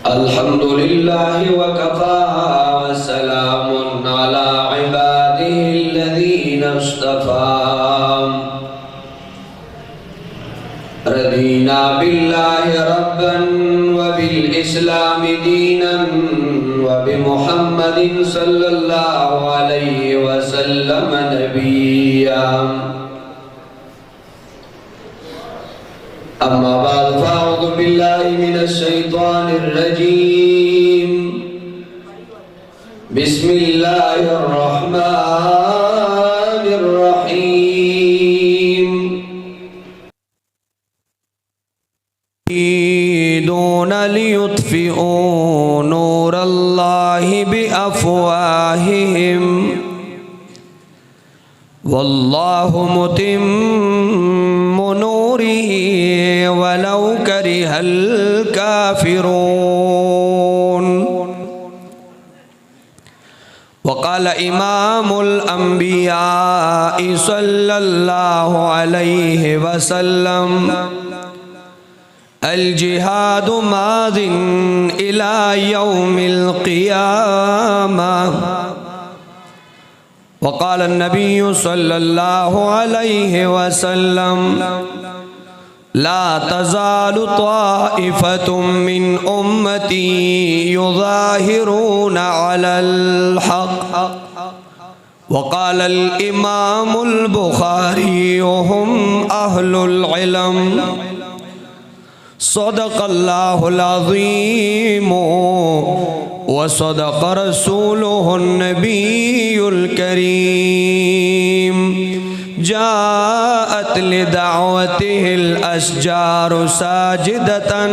अल्हम्दुलिल्लाहि वकफ़ा वस्सलामुन अला इबादिहिल्लज़ीना इस्तफ़ा रदीना बिल्लाहि रब्बन व बिल इस्लामि दीनन व बिमुहम्मदिन सल्लल्लाहु अलैहि वसल्लम नबिय्या। अम्मा बाद फ़अऊज़ु बिल्लाहि मिनश शैतानिर रजीम। बिस्मिल्लाहिर रहमानिर रहीम। युरीदून लियुत्फ़िऊ नूरल्लाहि बिअफ़वाहिहिम वल्लाहु मुतिम्मु नूरिही वलौ करिहल काफ़िरून। वक़ाल इमामुल अंबिया सल्लल्लाहु अलैहि वसल्लम अल जिहादु मादिन इला यौमिल क़ियामह। वक़ाल नबी सल्लल्लाहु अलैहि वसल्लम ला तज़ालु ताइफ़तुम मिन उम्मती युज़ाहिरून अलल हक़। वक़ाल अल इमामुल बुख़ारी हुम अहलुल इल्म। सदक़ल्लाहुल अज़ीम व सदक़ रसूलुहुन नबियुल करीम। जाअत लिदअवतिहिल अशजारु साजिदतन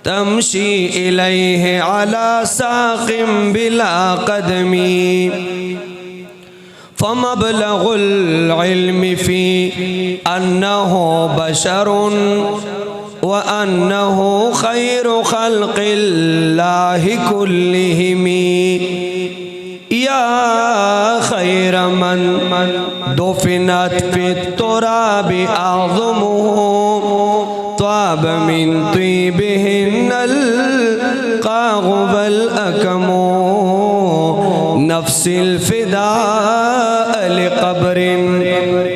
तमशी इलैहि अला साक़िम बिला क़दमी। फमबलगुल इल्मि फ़ी अन्नहु बशरुन व अन्नहु खैरु खल्क़िल्लाहि कुल्लिहिमी। या खैर मन दुफ़िनत फ़ित्तुराबि अअज़मुहु त्वाब मिन तीबिहिन्नल क़ाग़ु वल अकमु। नफ्सिल फ़िदा लिक़ब्रिन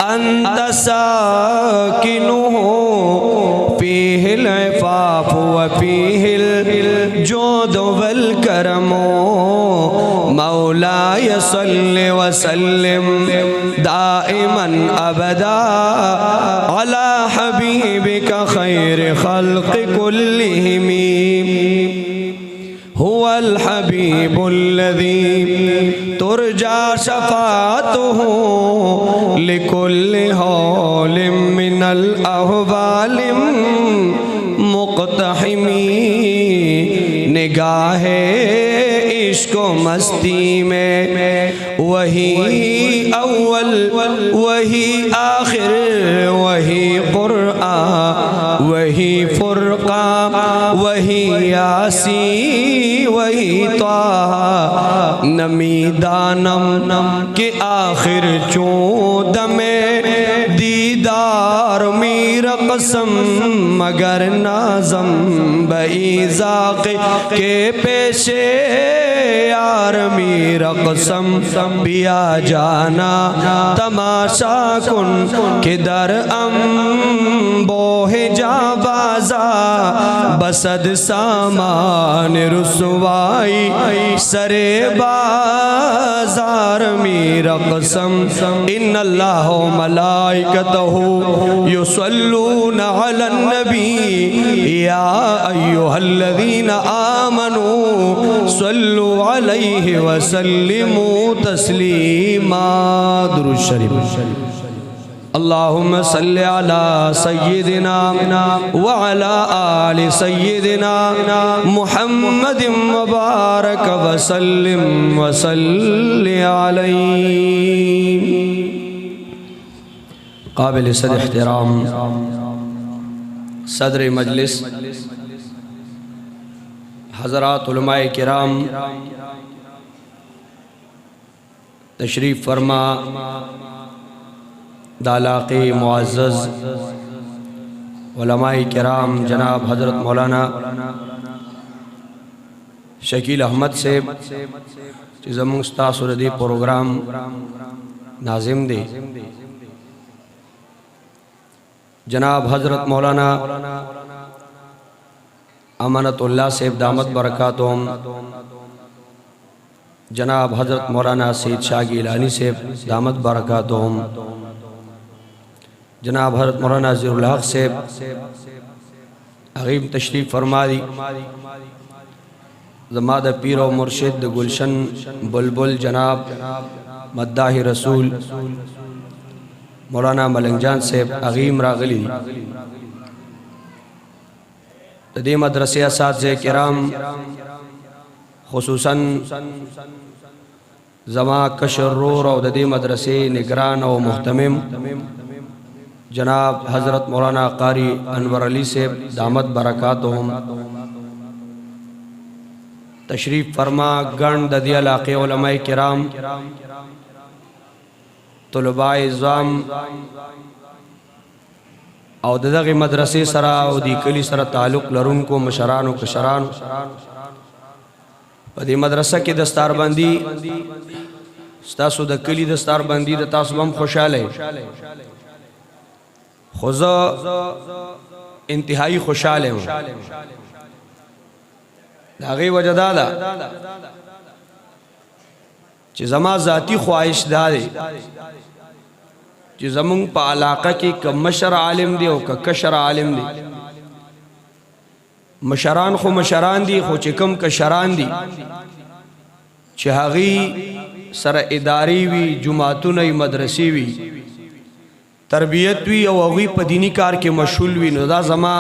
अंत साकिनुहु फ़ीहिल इफ़ाफ़ु व फ़ीहिल जोदु वल करमु। मौलाय सल्लि व सल्लिम दाइमन अबदा अला हबीबिका खैरि खल्क़ि कुल्लिहिमी। हुवल हबीबुल्लज़ी तुरजा शफ़ाअतुहु लिकुल्लि हौलिम मिनल अहवालिम मुक़तहिमी। निगाहे इश्क़ मस्ती में वही अव्वल वही आखिर वही क़ुरआन वही फ़ुरक़ान वही यासी वही ताहा नमी दानम के आखिर चूद में दीदार मीर कसम मगर नाज़म बईज़ाक़े के पेशे यार मीर कसम बिया जाना तमाशा कुन के दर बोहे जा बाजा बसद सामान रुसवाई सरे बाजार मीरा कसम। इन्नल्लाह व मलाइकतहु युसल्लूना अलन नबी या अय्युहल्लज़ीना आमनू सल्लु अलैहि व सल्लिमू तस्लीमा। दुरूद शरीफ। अल्लाहुम्मा सल्लि अला सय्यिदिना व अला आलि सय्यिदिना मुहम्मदिन व बारक व सल्लि अलैहि। काबिल सद इहतराम सदर मजलिस हज़रात उलमाए किराम तशरीफ़ फरमा दालाक़े मुअज़्ज़ज़ علماء کرام جناب حضرت مولانا شکیل احمد صاحب چې زموږ ستاسو د دې پروګرام ناظم دی، جناب حضرت مولانا امانت اللہ صاحب دامت برکاتہم، جناب حضرت مولانا سید شاہ گیلانی صاحب دامت برکاتہم، جناب حضرت مولانا ضیاء الحق صاحب اغیب تشریف فرما دی، زما د پیر و مرشد د گلشن بلبل جناب مداح رسول مولانا ملنگ جان صاحب اغیم راغلی دی، د دې مدرسې اساتذه کرام خصوصاً زما کشر رور او د دې مدرسې نگران او محتمم جناب حضرت مولانا قاری انور علی صاحب دامت برکاتہم، تشریف فرما گن د دې علاقې علماء کرام، طلباء اعزام او دغه مدرسې سره او د کلی سره تعلق لرونکو مشرانو کشرانو، په دې مدرسه کې دستاربندي ستاسو د کلی دستاربندي د تاسو هم خوشاله خو زه انتهایی خوشاله یم، د هغې وجه دا ده چې زما ذاتی خواهش دا دی چې زمونږ په علاقه کې که مشر عالم دی او که کشر عالم دی، مشران خو مشران دي، خو چې کم کشران دي چې هغې سره ادارې وي، جماعتونه وي، مدرسې وي، تربیت وي او هغوی په دینی کار کې مشغول وي، نو دا زما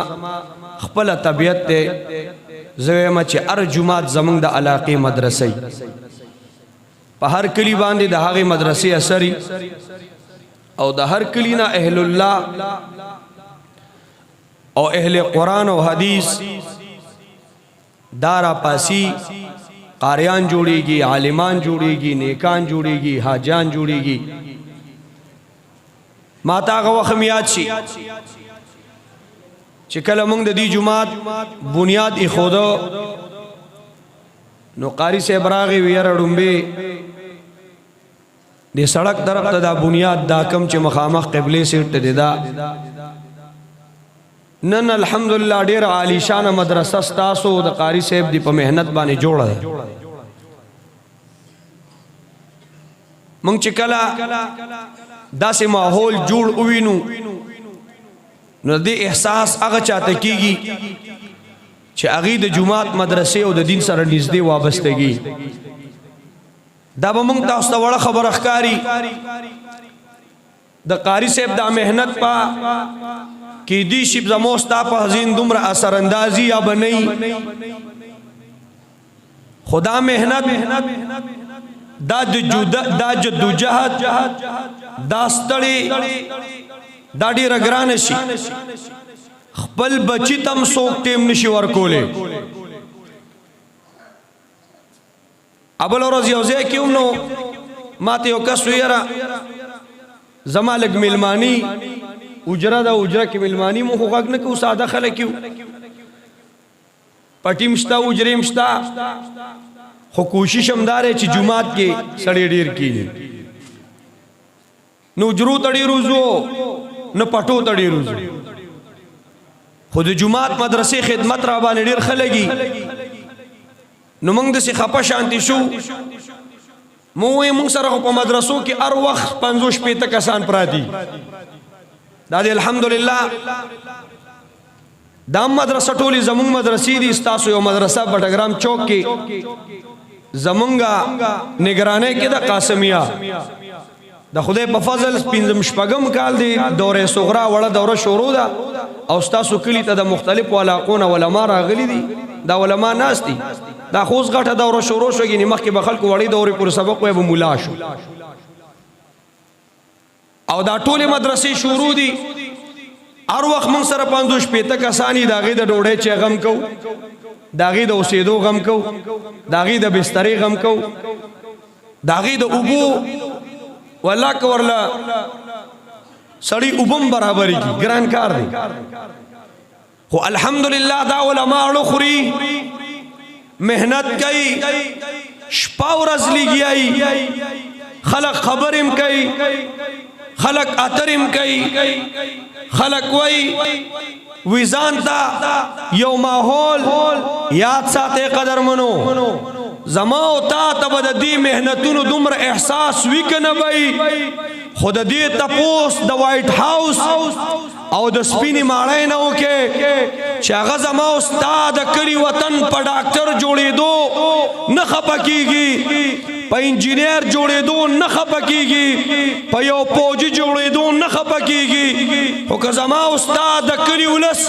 خپله طبیعت دی، زه وایم چې هر جماعت زمونږ د علاقې مدرسې په هر کلی باندې د هغې مدرسې اثري او د هر کلی نه اهل الله او اهل قرآن او حدیث دارا پاسی قاریان جوړیږي، عالمان جوړیږي، نیکان جوړیږي، حاجان جوړیږي. ما تا هغه وخت یاد شي چې کله موږ د دې جماعت بنیاد ایښوده نو قاری صاحب راغی وی یاره ډومبې د سړک طرف ته دا بنیاد دا کم چې مخامخ قبلې سیټ ته دی دا نن الحمدلله ډېره عالیشانه مدرسه ستاسو د قاری صاحب دی په محنت باندې جوړه ده. موږ چې کله داسې ماحول جوړ ووینو نو د احساس هغه چاته کیږي چې هغې د جماعت مدرسې او د دین سره نږدې وابستګي. دا به موږ تاسو ته وړه خبره ښکاري، د قاری صاحب دا محنت په کیدی شي زموږ ستا په حزین دومره اثراندازي یا به نه خو دا محنت دا جدوجهد دا ستړی دا ډېره ګرانه شي، خپل بچی تم څوک ټیم نشي ورکولی. ابل ورځ یو ځای کې نو ماته یو کس وی یاره زما لږ میلماني اجره ده، اجره کې میلماني مو خو غږ نه کوو، ساده خلک یو، پټي هم شته اجرې هم شته، خو کوشش هم دا دی چې جومات کې سړی ډېر کېني، نو اجرو ته ډېر وځو نه پټو ته ډېر وځو، خو د جومات مدرسې خدمت را باندې ډېر ښه لګي. نو موږ داسې خفه شانتي شو، مو وایي موږ سره خو په مدرسو کې هر وخت 50-60 کسان پراتی، دا دی الحمدلله دا مدرسه ټولې زمونږ مدرسې دي. ستاسو یو مدرسه بټګرام چوک کې زمونږه نگرانۍ کې د قاسمیه د خدای په فضل 5 کال دی دوره صغرا وړه دوره شروع ده او ستاسو کلی ته د مختلفو علاقو نه علما راغلي دي، دا علما ناست دي، دا خوځ غټه دوره شروع شوږي مخکې به خلکو وړې دورې پورې سبق وایي به مولا شو او دا ټولې مدرسې شروع دي. هر وخت موږ سره 50-60 کسان دي، د هغې د ډوډۍ چې غم کوو، د هغې د اوسېدو غم کوو، د هغې د بسترې غم کوو، د هغې د اوبو والله که ورله سړی اوبه هم برابرېږي، ګران کار دی. خو الحمدللہ دا علماء خوري محنت کئی شپا ورځ لګیای خلق خبرم کئی خلق اترم کئی خلق وی ځانتا یو ماحول یاد ساته قدر منو زما او تا تب د دې محنتونو دومره احساس وی کنه وای خود دې تپوس د وایټ هاوس او د سپینی ماړی نه وکې چې هغه زما استاد کلی وطن په ډاکټر جوړېدو نه خپه کیږي په انجینیر جوړېدو نه خپه کیږي په یو فوجي جوړېدو نه خپه کیږي خو که زما استاد د کلی ولس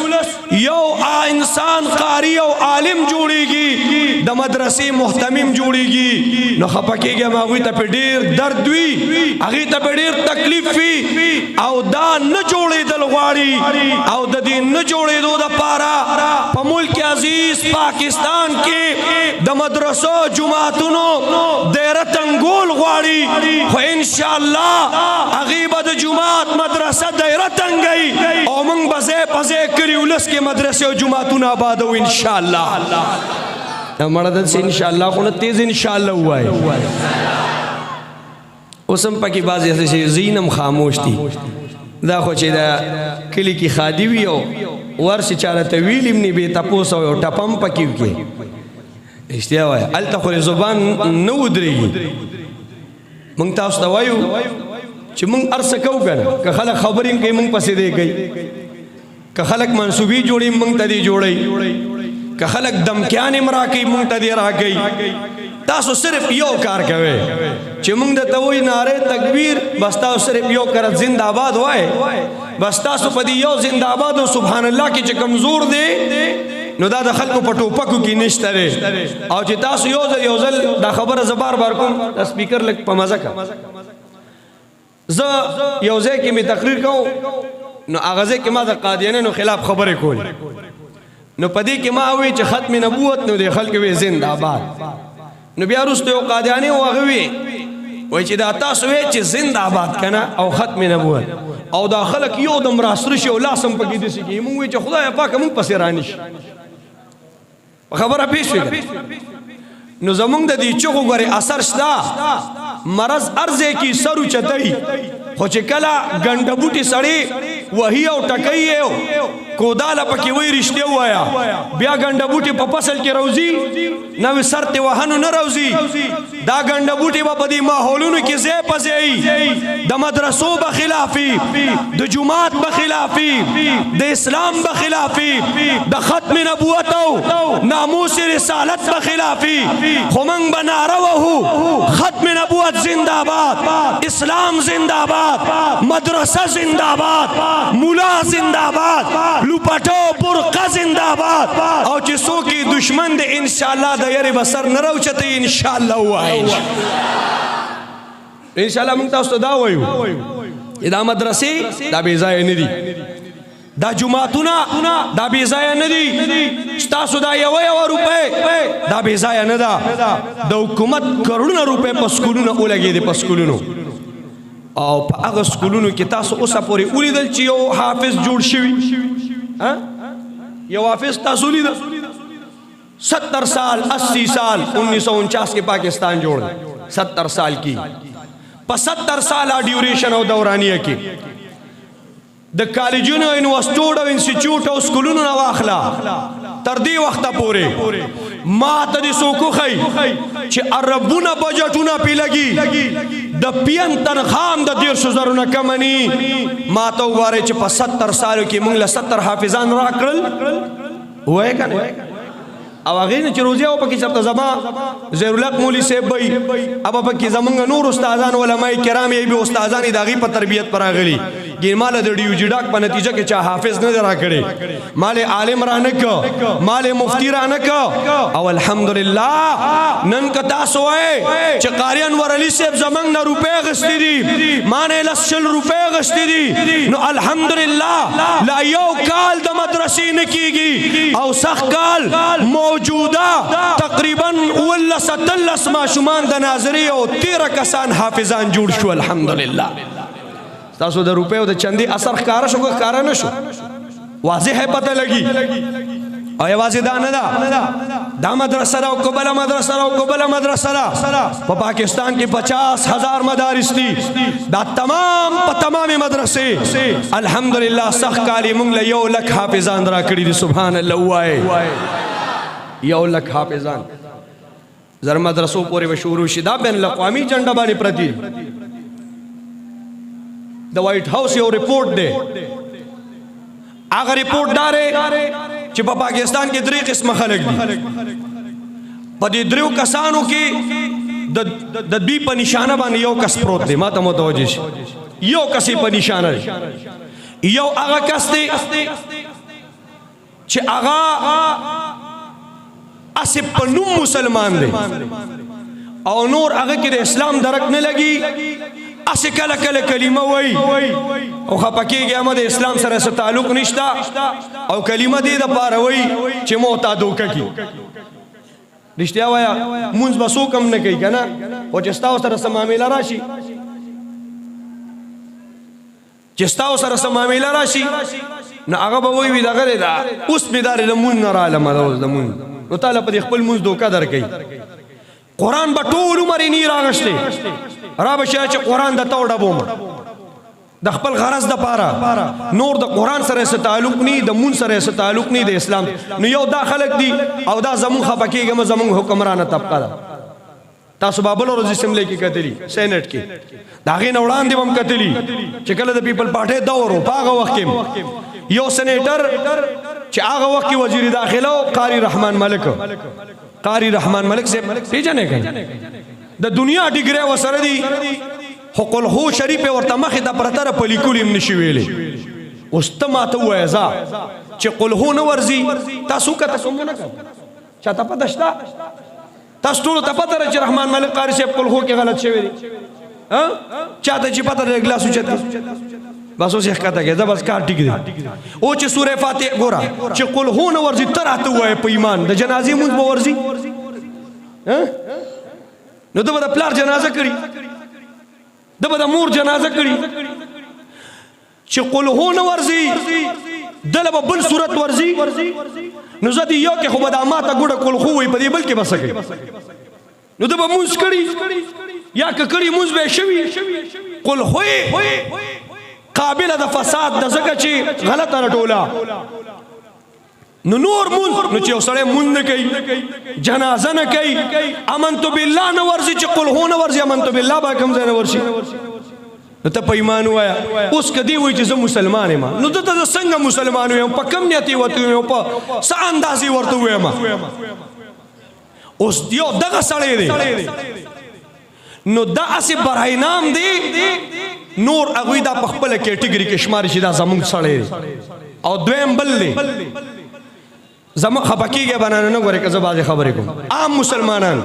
یو انسان قاری او عالم جوړېږي د مدرسې محتمم جوړېږي نو خپه کیږي هغوی ته په ډېر درد وي هغوی ته په ډېر تکلیف وي او دا نه جوړېدل غواړي او د دې نه جوړېدو دپاره په ملک عزیز پاکستان کې د مدرسو جماعتونو دایره تنګول غواړي خو انشاءالله هغوی به د جماعت مدرسه دایره تنګوي او موږ به ځای په ځای کلي ولس کې مدرسې او جماعتونه آبادوو انشاءالله مړه دلسې انشاءالله خو نه تیز انشاءالله ووایي اوس هم پکې بعضې چې ځینم خاموش دي دا خو چې دا کلی کې خادي وي او ورسې چاله ته ویل هم نه بې تپوس او یو ټپم پکې وکړي رښتیا وایه هلته خو زبان نه ودرېږي موږ تاسو ته وایو چې موږ هر څه کوو که نه که خلک خبرې هم کوي موږ پسې دی کوي که خلک منصوبې جوړي موږ ته دې جوړوي که خلک دمکیان هم راکوي موږ ته دې راکوي تاسو صرف یو کار کوئ چې موږ درته وایي نعره تکبیر بس تاسو صرف یو کرت زنده آباد وایي بس تاسو په دې یو زنده آباد او سبحان الله کې چې کمزور دی نو دا د خلکو په ټوپکو کې نشته دی او چې تاسو یو ځل دا خبره زه بار بار کوم د سپیکر لږ په مزه کا زه یو ځای کې مې تقریر کوم نو هغه ځای کې ما د قادیانانو خلاف خبرې کولې نو په دې کې ما وی چې ختم نبوت نو د خلک وی زنده آباد نو بیا وروسته یو قادیانی و هغه وی چې دا تاسو وی چې زنده آباد کنه او ختم نبوت او دا خلک یو دم راسره شي او لاس هم پکې داسې کوي موږ وی چې خدای پاکه موږ پسې رانشي خبره پیش وکړه نو زمونږ د دې چغو ګورې اثر شته مرض ارزه کې سر اوچتوي خو چې کله ګنډه بوټي سړی وهي او ټکوي یې کوداله پکې وایي رښتیا ووایه بیا ګنډه بوټي په فصل کې روزي نوې سر ته وهنو نه روزي دا ګنډه بوټي به په دې ماحولونو کې ځای په ځای د مدرسو به خلافي د جومات به خلافي د اسلام به خلافي د ختم نبوت او ناموس رسالت به خلافي خو موږ به نعره وهو ختم نبوت زنده آباد اسلام زنده آباد مدرسه زنده آباد مولا زنده آباد لوپټو برقه زنده آباد او چې څوک دشمن د انشاءالله د یری بسر نه راوچته انشاءالله وایي انشاءالله موږ تاسو ته دا وایو دا مدرسې دا بې ځایه نه دي دا جماعتونه دا بې ځایه نه دي ستاسو دا یوه روپۍ دا بې ځایه نه ده د حکومت کروڑونه روپۍ په سکولونه ولګېدې په سکولونو او په هغه سکولونو کې تاسو اوسه پورې ولیدل چې یو حافظ جوړ شوي یو حافظ تاسو لیدل 70 سال 80 سال 1949 کې پاکستان جوړ 70 سال کی په 70 سال ډیوریشن او دورانیه کې د کالجونو یونیورسيټو او انسټیټیوټ او سکولونو نه واخلا تر دې وخته پورې ما ته دې سوکو خی چې عربونه بجټونه پی لګي د پین تنخام د 150,000 نه کمني ما ته وګوره چې په 70 سالو کې موږ له 70 حافظان راکړل وای کنه او هغه نه چې روزي او پکې چرته زما زهیر الحق مولوی صاحب وای اب پکې زمونږ نور استادان علماء کرام یې به استادان داغي په تربيت پر راغلي ګیر مال د ډیو جی ډاک په نتیجه کې چا حافظ نه درا کړي مال عالم را نه کو مال مفتی را نه کو او الحمدلله نن ک تاسو وای چې قاریان ورلی صاحب زمونږ نه روپے غستی دي مانه لسل روپے غستی دي نو الحمدلله لا یو کال د مدرسې نه کیږي او سخ کال موجوده تقریبا ول ستلس ماشومان د ناظری او 13 کسان حافظان جوړ شو الحمدلله تاسو د روپیو د چندي اثر ښکارا شو ښکارا نشو واضح ہے پتہ لگی او یوازې دا نه ده دا مدرسه را او بله مدرسه را او بله مدرسه را په پاکستان کې 50,000 مدارس دي دا تمام په تمامې مدرسې الحمدلله سخت کالي موږ له 1 لک حافظان را کړي دي سبحان الله وایي 1 لک حافظان زر مدرسو پورې به شروع شي دا بین الاقوامي جنډه باندې پرتی د وایټ هاوس یو ریپورټ دی هغه ریپورټ دا دی چې په پاکستان کې 3 قسمه خلک دي په دې 3 کسانو کې د دوی په نشانه باندې یو کس پروت دی ما ته متوجه شي یو کس په نشانه دی یو هغه کس دی چې هغه اسې په نوم مسلمان دی او نور هغه کې د اسلام درک نه لګي اسې کله کله کلمه وایي او خفه کېږي اما د اسلام سره څه تعلق نشته او کلمه دې دپاره وایي چې مو تا دوکه کړي رښتیا وایه مونځ به څوک هم نه کوي که نه خو چې ستا سره څه معامله راشي راشي نو هغه به وایي دغه دی دا اوس مې دا لمونځ نه رالم دا اوس لمونځ نو تاله په دې خپل مونځ دوکه درکوي قرآن به ټول عمر یې نی راغشتی را به شاید چې قرآن د تو ډبوم د خپل غرض دپاره نور د قرآن سره څه تعلق نی د مون سره څه تعلق نی د اسلام نو یو دا خلک دي او دا زمون خفه کېږم زمون حکمرانه طبقه ده تاسو بابل ورځ اسمبلی کې کتلی سینټ کې د هغې نه وړاندې به هم کتلي چې کله د پیپل پارټۍ دور و په هغه وخت کې یو سینیټر چې هغه وخت کې وزیر داخله و قاری رحمان ملک صاحب پیژنې که د دنیا ډیګری ورسره دي خو قلهو شریف ورته مخې ته پرته ده په لیکلو یې هم نشي ویلی اوس ته ماته ووایه ځه چې قلهو نه ورځي تاسو وکته کوم ونه کړه چاته پته شته تاسو ټولو ته پته ده چې رحمان ملک قاري صاحب قلهو کې غلط شوی دی چاته چې پته ده ګلاس اوچت بس اوس یې ښکته کړې زه بس کار ټیک دی او چې سورې فاتح ګوره چې قلهو نه ورځي ته راته ووایه په ایمان د جنازې مونځ به ورځي نو ده به د پلار جنازه کړي ده به د مور جنازه کړي چې قلهو نه ورځي دله به بل صورت ورځي نو زه دې یو کې خو به دا ماته ګوډه قلهو وایي په دې بل کې به څه کوي نو ده به مونځ کړي یا که کړي مونځ به یې شوي قلهو قابله د فساد د ځکه چې غلطه رټوله نو نور مونږ نو چې یو سړی مونږ نه کوي جنازه نه کوي امنتو بالله نه ورځي چې قلهو نه ورځي امنتو بالله به کوم ځای نه ورشي نو ته په ایمان ووایه اوس که دی وایي چې زه مسلمان یم نو ده ته زه څنګه مسلمان ویم په کم نیت یې ورته ویم په څه اندازې ورته ویم اوس یو دغه سړی دی نو دا هسې برهینام دی نور هغوی دا په خپله کیټګري کې شماري چې دا زموږ سړی دی او دویم بل دی خفه کېږئ به نه ګورې که زه بعضې خبرې کوم عام مسلمانان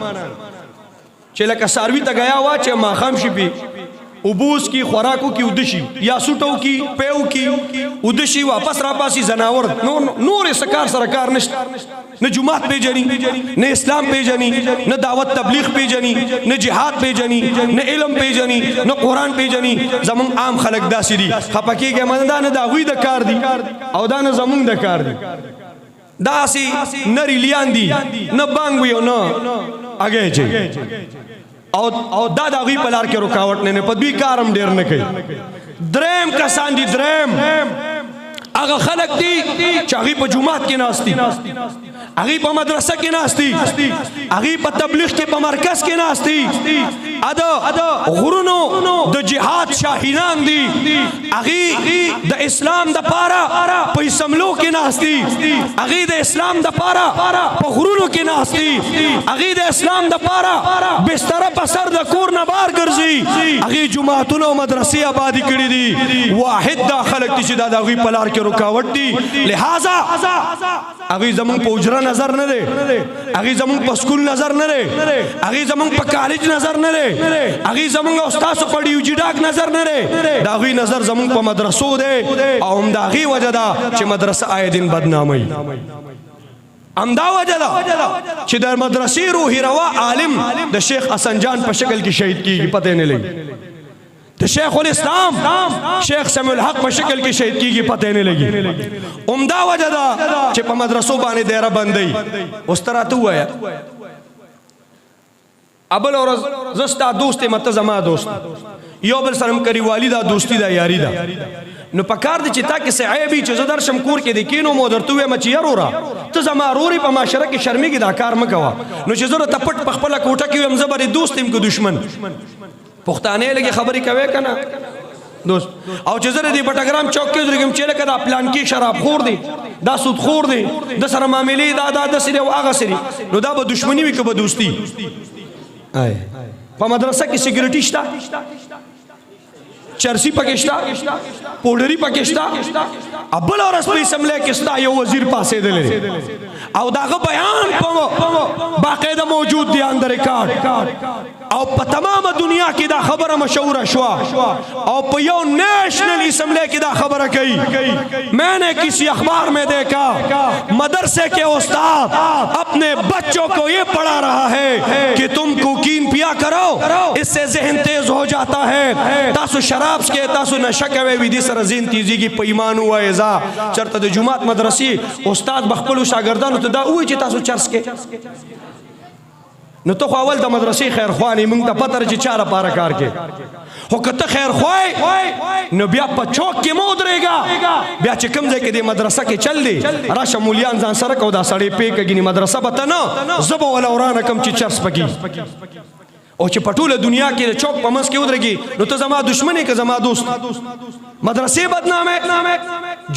چې لکه څاروي ته ګیا واچې ماښام شي پې اوبوس کی خوراکو کی ودشي یا سوټو کی پیو کی ودشي واپس را پاسي زناور نور سکار سره کار نشته نه جماعت پیژني نه اسلام پیژني نه دعوت تبلیغ پیژني نه جهاد پیژني نه علم پیژني نه قرآن پیژني زمون عام خلک داسې دي خفه کېږئ من دا نه د هغوی د کار دي او دا نه زمونږ د کار دي داسې نه ریلیان دي نه بانګ وي او نه اگې چي او دا د هغوی په لار کې رکاوټ نه په دوی کار هم ډېر نه کوي دریم کسان دي دریم هغه خلک دي چې هغوی په جومات کې ناست دي هغوی په مدرسه کې ناست دي هغوی په تبلیغ کې په مرکز کې ناست دي د غرونو د جهاد شاهینان دي هغوی د اسلام دپاره په اسمبلو کې ناست دي هغوی د اسلام دپاره په غرونو کې ناست دي هغوی د اسلام دپاره بستره په سر د کور نه بار ګرځي هغوی جوماتونه او مدرسې آبادي کړي دي واحد دا خلک دي چې دا د هغوی په لار کې رکاوټ دي لہذا هغوی زمونږ په اجره نظر نه دی هغوی زمونږ په سکول نظر نه دی هغوی زمونږ په کالج نظر نه دی هغوی زمونږ او ستاسو په ډیوجي ډاک نظر نه دی د هغوی نظر زمونږ په مدرسو دی او هم د هغې وجه ده چې مدرسه آیه دین بدناموي همدا وجه ده چې د مدرسې روحي روا عالم د شیخ حسن جان په شکل کې شهید کېږي پته نه لګي تو شیخ الاسلام شیخ سمیع الحق په شکل کې شهید کیږي پته نه لګي عمدہ وجہ دا چې په مدرسو باندې ډیره بندي اوس تراته وایا ابل اور زستا دوست مت زما دوست یو بل سره کری والدا دوستی دا یاری دا نو پکار دي چې تا کې سعيبي چې زدر شمکور کې د کینو مو درته مچ يرورا ته زما روري په معاشره کې شرمېږي دا کار مکوا نو چې زره تپټ په خپل کوټه کې هم زبر دوست هم کو دشمن پښتانه لګي خبري کوي کنه دوست او چې زره دی پټګرام چوک کې درګم چې لکه دا پلان کې شراب خور دی دا سود خور دی د سره معاملې دا د سری او هغه سری نو دا به دشمنی وي که به دوستی آی په مدرسه کې سیکورټی شته چرسی پکشتا پوډری پکشتا ابل اور اسپی سملے کستا یو وزیر پاسے دلے او داغه بیان په باقاعده موجود دی اندر ریکارډ او په تمام دنیا کې دا خبره مشهور شوا او په یو نیشنل اسمبلی کې دا خبره کہی میں نے کسی اخبار میں دیکھا مدرسے کے استاد اپنے بچوں کو یہ پڑھا رہا ہے کہ تم کوکین پیا کرو اس سے ذہن تیز ہو جاتا ہے تاسو شراب کے تاسو نشہ کوي وی دي سره ذهن تیزیږي په ایمان وای ځا چرته د جمعات مدرسې استاد بخپلو شاګردانو ته دا وایي چې تاسو چرس کې نو ته اول د مدرسې خیر خواني موږ ته پته چې چاره پاره کار کې هو کته خیر خوای نو بیا په چوک کې مو درېګا بیا چې کوم ځای کې د مدرسه کې چل دی راشه مولیان ځان سره کو دا سړی پې کګنی مدرسه بته نه زبو ولا ورانه کم چې چرس پکی او چې پټوله دنیا کې چوک په منځ کې ودرېږي نو ته زما دشمن یې که زما دوست مدرسې بدنامه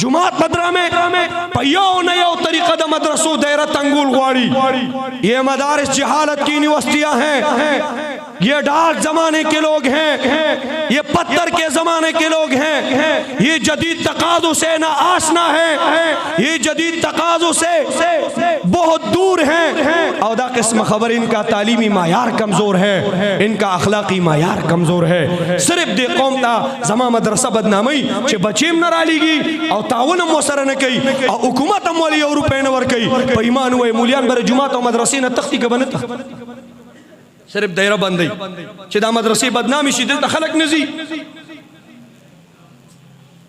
جماعت بدنامه په یو نه یو طریقه د مدرسو دایره تنګول غواړي یہ مدارس جہالت کی یونیورسٹیاں ہیں یہ ڈاک زمانے کے لوگ ہیں یہ پتھر کے زمانے کے لوگ ہیں یہ جدید تقاضوں سے نہ آشنا ہے یہ جدید تقاضوں سے بہت دور ہیں اور دا قسم خبر ان کا تعلیمی معیار کمزور ہے ان کا اخلاقی معیار کمزور ہے صرف دے قوم تا زما مدرسہ بدنامی چې بچیم نه رالیږي او تعاون هم ورسره نه کوي او حکومت هم ولې یو روپۍ نه ورکوي په ایمان وایي مولیان به جومات او مدرسې نه تختی که به نه صرف دایره بندوي چې دا مدرسې بدنامي شي دلته خلک نه ځي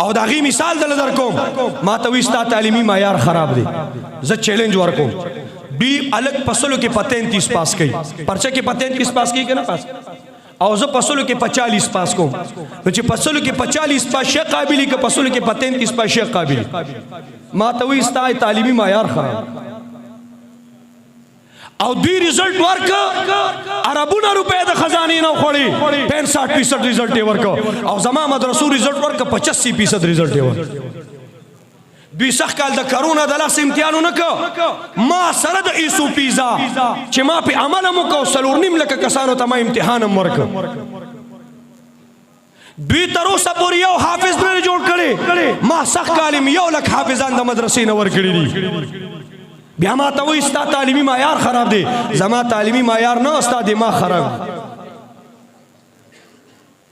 او د هغې مثال دله در کوم ما ته وایي ستا تعلیمي معیار خراب دی زه چیلنج ورکوم دوی الګ پسلو کې په 33 پاس کوي پرچه کې په 33 پاس کوي که نه پاس او زه پسلو کې په 40 پاس کوم نو چې پسلو کې په 40 پاس شیخ قابلی که پسلو کې په 33 پاس شیخ قابلی ما ته وایي ستا تعلیمي معیار خراب او دوی ریزلٹ ورک عربونه روپے د خزانه نه خوړي 65% ریزلٹ یې ورک او زما مدرسو ریزلٹ ورک 85% ریزلٹ یې ورک دوی سخت کال د کرونا د لاس امتحانو نه کو ما سره د ایسو پیزا چې ما په عمل مو کو سلور نیم لکه کسانو ته ما امتحان ورک دوی تر اوسه پورې یو حافظ نه جوړ کړي ما سخت کالم یو لک حافظان د مدرسې نه ورکړي دي بیا ما ته وایي ستا تعلیمي معیار خراب دی زما تعلیمي معیار نه ستا دماغ خراب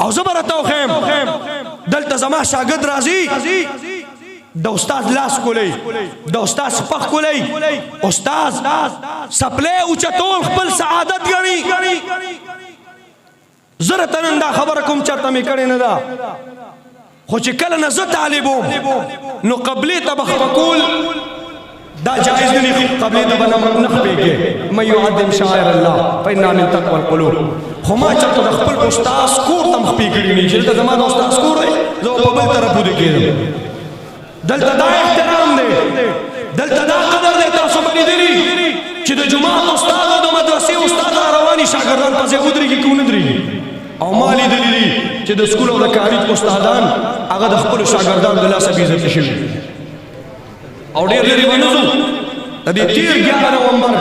او زه به راته وښیم دلته زما شاګرد راځي د استاد لاس کولی د استاد سپخ کولی استاد سپلی اوچتول خپل سعادت ګڼي زه راته نن دا خبره کوم چېرته مې کړې نه ده خو چې کله نه زه طالب وم نو قبلې ته به خپکول دا جائز نہیں قبلی دا بنا نخبے کے من یعدم شاعر اللہ فإننا من تقوى القلوب خما چلتا دا خپل استاذ کور تم خپی کری نہیں چلتا زمان استاذ کور ہے زو پبل طرف دے کے دلتا دا احترام دے دلتا دا قدر دے تاسو بنی دلی چی دا جماعت استاذ دا مدرسی استاذ روانی شاگردان پسے ادری کی کون ادری او مالی دلی چی دا سکول او دا کاریج استادان اگا دا خپل شاگردان دلا سبیزت شوی او ډېر لري ونوزو د دې تیر 11 نومبر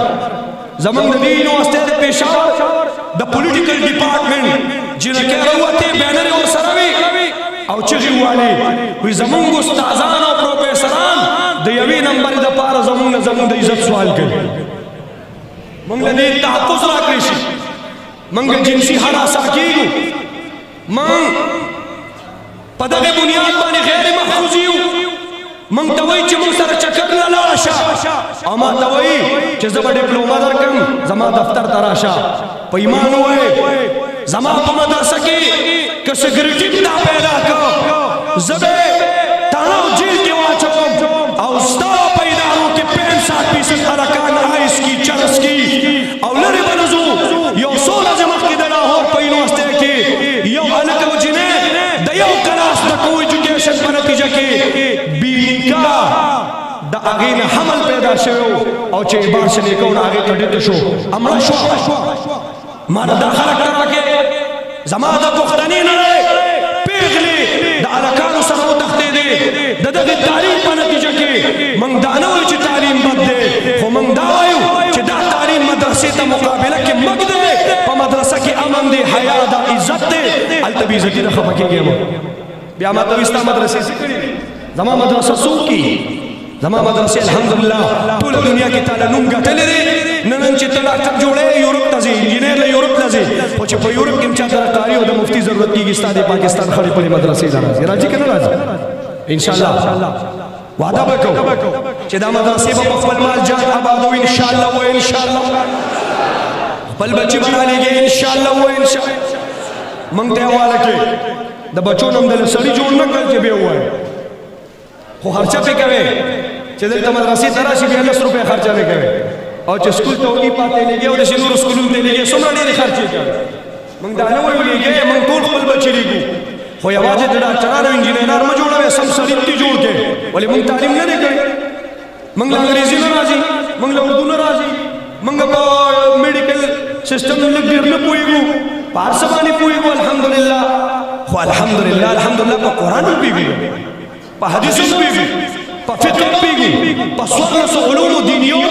زمونږ د دې یونیورسټۍ د پېښور د پولیټیکل ډپارټمنټ جنکې راوته بینر او سره وي او چغې ووالې وایي زمونږ استادان او پروفیسران د یوې نمبر دپاره زمونږ د عزت سوال کوي موږ له دې تحفظ راکړی شي موږ جنسي هراسه کېږو موږ په دغه بنیاد باندې غیر محفوظ یو منگ توئی چی منگ سر چکر للاشا اما توئی چی زبا ڈپلوما در کم زما دفتر تراشا پا ایمان ہوئے زما پا مدرسہ کی که سیکریټي دا پیدا کړ زبې تاڼو جیل کې واچوم او ستا په ادارو کې 65% ارکان آئس کی چرس کی او لرې بنځو یو څو ورځې مخکې د لاهور په یونیورسټۍ کې یو هلک او جنۍ د یو کلاس د کو ایجوکیشن په نتیجه کې بې نکاح د هغې نه حمل پیدا شوی او چې بار شنې کو نه هغې ته ډېته شو امړه شوه ما نه دا خلک ته راکې زما د پښتنې نړۍ پیغلې د هلکانو سره وتښتېدې د دغې تعلیم په نتیجه کې موږ دا نه وایو چې تعلیم بد دی خو موږ دا وایو چې دا تعلیم مدرسې ته مقابله کې مګ دی په مدرسه کې امن دی حیا ده عزت دی هلته بې عزتي نه خفه کېږې بیا ما ته وایي ستا مدرسې څه کړي زما مدرسه څوک کي زما مدرسې الحمدلله ټوله دنیا کې تعالی نوم ګټلی دی نن چې ته ډاکټر جوړې یورپ ته ځې انجینر له یورپ ته ځې خو چې په یورپ کې هم چا سره قاري او د مفتي ضرورت کېږي ستا د پاکستان خړې پړې مدرسې ته راځي راځي که نه راځي انشاءالله وعده به کوو چې دا مدرسې به په خپل مال جان آبادو انشاءالله و انشاءالله خپل بچي به رالېږي انشاءالله و انشاءالله موږ ته یې حواله کړې د بچو نه هم دله سړي جوړ نه کړل چې بیا ووایي خو خرچه پې کوې چې دلته مدرسې ته راشي بیا 10 روپۍ خرچه پې کوې او چې سکول ته وګي پاتې لګي او داسې نورو سکولونو ته لګي څومره ډېرې خرچې کوي موږ دا نه وایو لګي موږ ټول خپل بچي لګو خو یوازې د ډاکټرانو انجینران مه جوړوې سم سړي دې جوړ کړې ولې موږ تعلیم نه دی کړی موږ له انګریزي نه راځي موږ له اردو نه راځي موږ په میډیکل سیسټم لږ ډېر نه پوهېږو په هر څه باندې پوهېږو الحمدلله خو الحمدلله په قرآن هم پوهېږو په حدیث هم پوهېږو په فقه هم پوهېږو په 14 علومو دینیو